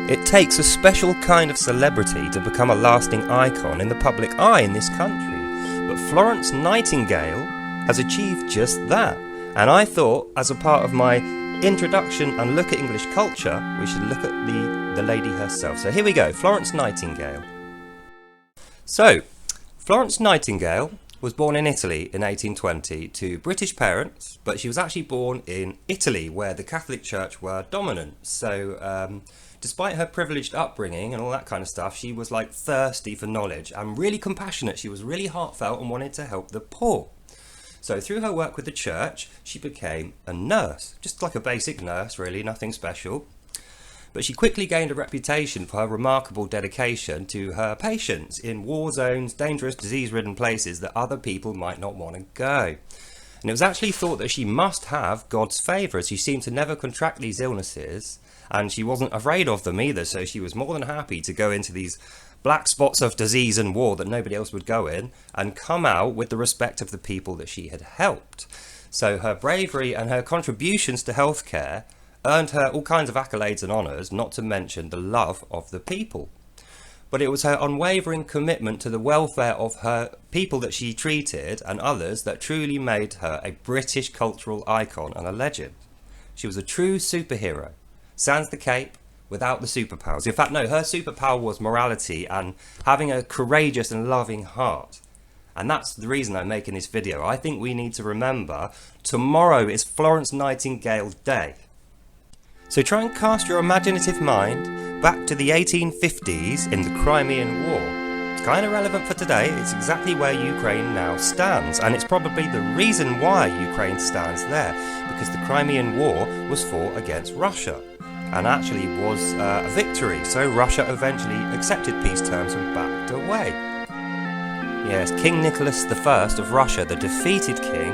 It takes a special kind of celebrity to become a lasting icon in the public eye in this country. But Florence Nightingale has achieved just that. And I thought, as a part of my introduction and look at English culture, we should look at the lady herself. So here we go, Florence Nightingale. So, Florence Nightingale was born in Italy in 1820 to British parents, but she was actually born in Italy where the Catholic Church were dominant. So despite her privileged upbringing and all that kind of stuff, she was like thirsty for knowledge and really compassionate. She was really heartfelt and wanted to help the poor. So through her work with the church, she became a nurse, just like a basic nurse really, nothing special. But she quickly gained a reputation for her remarkable dedication to her patients in war zones, dangerous, disease-ridden places that other people might not want to go. And it was actually thought that she must have God's favour, as she seemed to never contract these illnesses, and she wasn't afraid of them either, so she was more than happy to go into these black spots of disease and war that nobody else would go in, and come out with the respect of the people that she had helped. So her bravery and her contributions to healthcare earned her all kinds of accolades and honours, not to mention the love of the people. But it was her unwavering commitment to the welfare of her people that she treated and others that truly made her a British cultural icon and a legend. She was a true superhero, sans the cape, without the superpowers. In fact, no, her superpower was morality and having a courageous and loving heart. And that's the reason I'm making this video. I think we need to remember tomorrow is Florence Nightingale Day. So try and cast your imaginative mind back to the 1850s in the Crimean War. It's kind of relevant for today. It's exactly where Ukraine now stands, and it's probably the reason why Ukraine stands there, because the Crimean War was fought against Russia and actually was a victory. So Russia eventually accepted peace terms and backed away. Yes, King Nicholas I of Russia, the defeated king,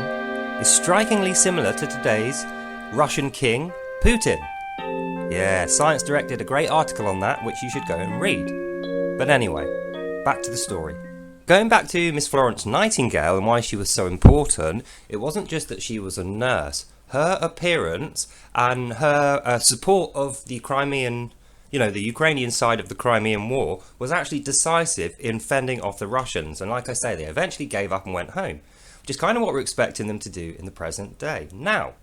is strikingly similar to today's Russian king, Putin. Yeah, Science Direct did a great article on that, which you should go and read. But anyway, back to the story. Going back to Miss Florence Nightingale and why she was so important, it wasn't just that she was a nurse. Her appearance and her support of the Crimean, the Ukrainian side of the Crimean War was actually decisive in fending off the Russians. And like I say, they eventually gave up and went home, which is kind of what we're expecting them to do in the present day now.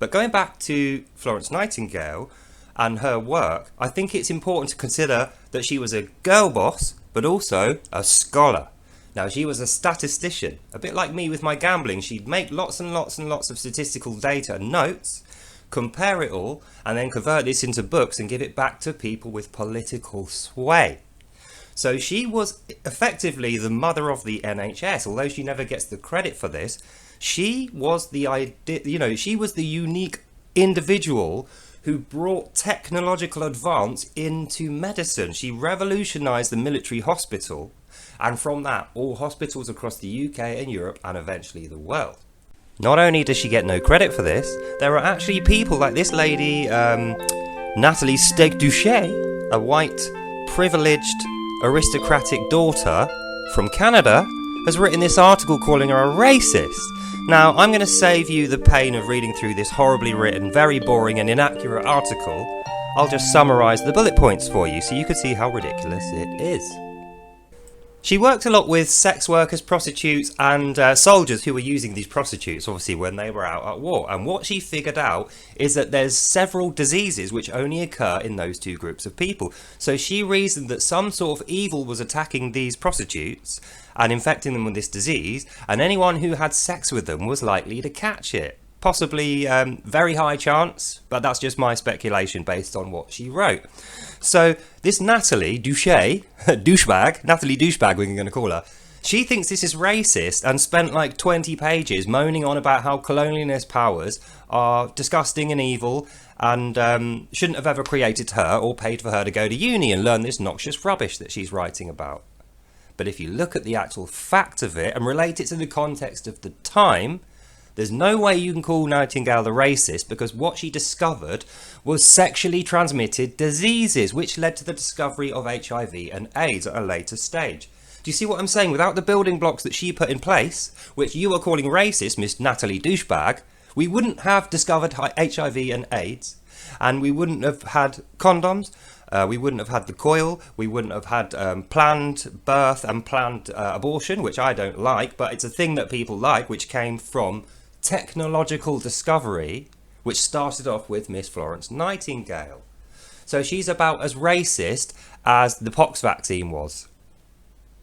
But going back to Florence Nightingale and her work, I think it's important to consider that she was a girl boss, but also a scholar. Now, she was a statistician, a bit like me with my gambling. She'd make lots and lots and lots of statistical data and notes, compare it all, and then convert this into books and give it back to people with political sway. So she was effectively the mother of the NHS, although she never gets the credit for this. She was the she was the unique individual who brought technological advance into medicine. She revolutionized the military hospital, and from that, all hospitals across the UK and Europe and eventually the world. Not only does she get no credit for this, there are actually people like this lady, Nathalie Duché, a white, privileged, aristocratic daughter from Canada, has written this article calling her a racist. Now, I'm going to save you the pain of reading through this horribly written, very boring and inaccurate article. I'll just summarise the bullet points for you so you can see how ridiculous it is. She worked a lot with sex workers, prostitutes and soldiers who were using these prostitutes, obviously, when they were out at war. And what she figured out is that there's several diseases which only occur in those two groups of people. So she reasoned that some sort of evil was attacking these prostitutes and infecting them with this disease, and anyone who had sex with them was likely to catch it. Possibly very high chance, but that's just my speculation based on what she wrote. So this Nathalie Duché, Nathalie Douchebag we're going to call her, she thinks this is racist and spent like 20 pages moaning on about how colonialist powers are disgusting and evil and shouldn't have ever created her or paid for her to go to uni and learn this noxious rubbish that she's writing about. But if you look at the actual fact of it and relate it to the context of the time, there's no way you can call Nightingale a racist, because what she discovered was sexually transmitted diseases, which led to the discovery of HIV and AIDS at a later stage. Do you see what I'm saying? Without the building blocks that she put in place, which you are calling racist, Miss Nathalie Douchebag, we wouldn't have discovered HIV and AIDS, and we wouldn't have had condoms, we wouldn't have had the coil, we wouldn't have had planned birth and planned abortion, which I don't like, but it's a thing that people like, which came from technological discovery, which started off with Miss Florence Nightingale. So she's about as racist as the pox vaccine was,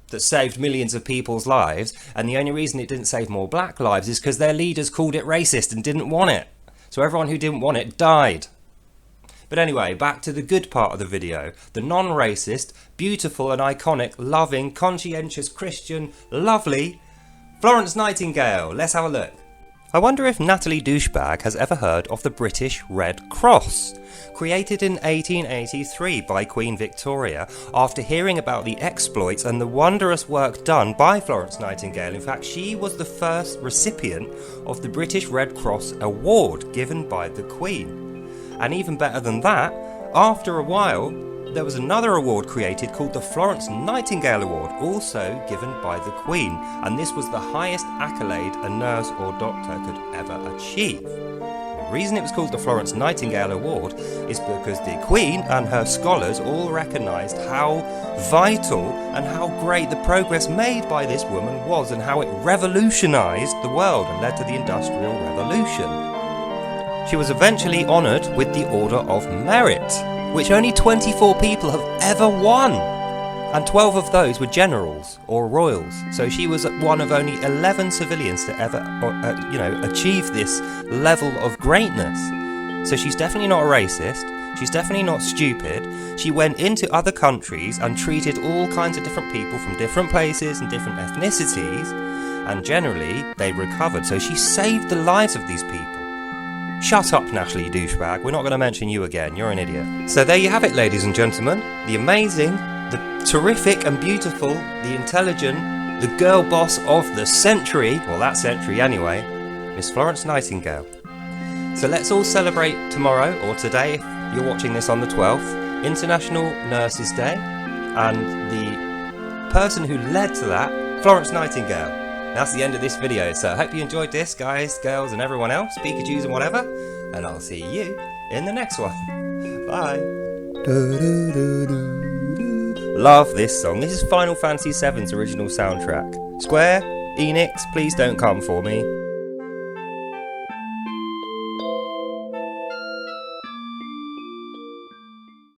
that saved millions of people's lives, and the only reason it didn't save more black lives is because their leaders called it racist and didn't want it. So everyone who didn't want it died. But anyway, back to the good part of the video. The non-racist, beautiful and iconic, loving, conscientious, Christian, lovely Florence Nightingale. Let's have a look. I wonder if Natalie Douchebag has ever heard of the British Red Cross. Created in 1883 by Queen Victoria after hearing about the exploits and the wondrous work done by Florence Nightingale. In fact, she was the first recipient of the British Red Cross award given by the Queen. And even better than that, after a while, there was another award created called the Florence Nightingale Award, also given by the Queen, and this was the highest accolade a nurse or doctor could ever achieve. The reason it was called the Florence Nightingale Award is because the Queen and her scholars all recognised how vital and how great the progress made by this woman was, and how it revolutionised the world and led to the Industrial Revolution. She was eventually honoured with the Order of Merit, which only 24 people have ever won, and 12 of those were generals or royals. So she was one of only 11 civilians to ever, achieve this level of greatness. So she's definitely not a racist. She's definitely not stupid. She went into other countries and treated all kinds of different people from different places and different ethnicities, and generally they recovered. So she saved the lives of these people. Shut up, Natalie Douchebag. We're not going to mention you again. You're an idiot. So there you have it, ladies and gentlemen. The amazing, the terrific and beautiful, the intelligent, the girl boss of the century, well, that century anyway, Miss Florence Nightingale. So let's all celebrate tomorrow, or today, if you're watching this on the 12th, International Nurses Day, and the person who led to that, Florence Nightingale. That's the end of this video, so I hope you enjoyed this, guys, girls, and everyone else, Pikachus and whatever, and I'll see you in the next one. Bye. Love this song. This is Final Fantasy VII's original soundtrack. Square, Enix, please don't come for me.